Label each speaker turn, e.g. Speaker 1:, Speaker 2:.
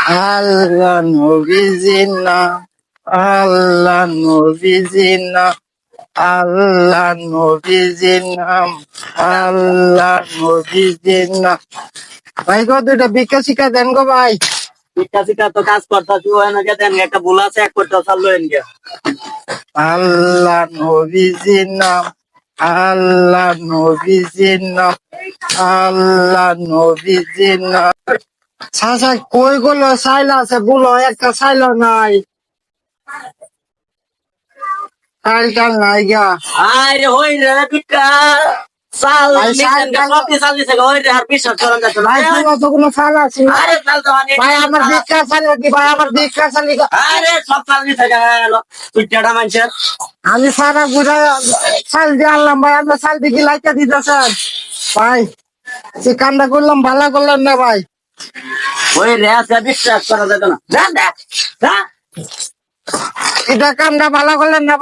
Speaker 1: আল্লাহ নবীজির নাম, আল্লাহ নবীজির নাম, আল্লাহ নবীজির নাম, আল্লাহ নবীজির নাম। ভাই গো দুইটা ভিক্ষা শিক্ষা দেন গো ভাই।
Speaker 2: ভিক্ষা শিক্ষা তো কাজ করতেছি ওই না দেন একটা ভুল আছে এক করতে চালু হয়ে গিয়া।
Speaker 1: আল্লাহ নবীজির নাম, আল্লাহ নবীজির নাম, আল্লাহ নবীজির নাম। চাচা কই গুলো চাইলা আছে বলো, একটা চাইলো নাই। কালকাল নাই গা।
Speaker 2: আরে হই রে ভিক্ষা চাল নিছেন কে কপি চাল নিছে হই রে আর বিশ্বাস করা যাচ্ছে না।
Speaker 1: ভাই তোমার তো কোনো চাল আছে?
Speaker 2: আরে চাল তো আনি
Speaker 1: ভাই আমার ভিক্ষা চাল কি? ভাই আমার ভিক্ষা চাল কি?
Speaker 2: আরে সব চাল নিছে গেল তুই টেডা মানছেন।
Speaker 1: আমি সারা বুঝা চাল দিয়ে আনলাম ভাই, আপনার চাল দিয়ে কি লাইকা দিতেছেন ভাই? সে কামটা করলাম ভালো করলেন না ভাই।
Speaker 2: ওই রে আছে বিশ্বাস করা যাচ্ছে না। যা দেখ যা
Speaker 1: এটা কামটা ভালো করলেন না।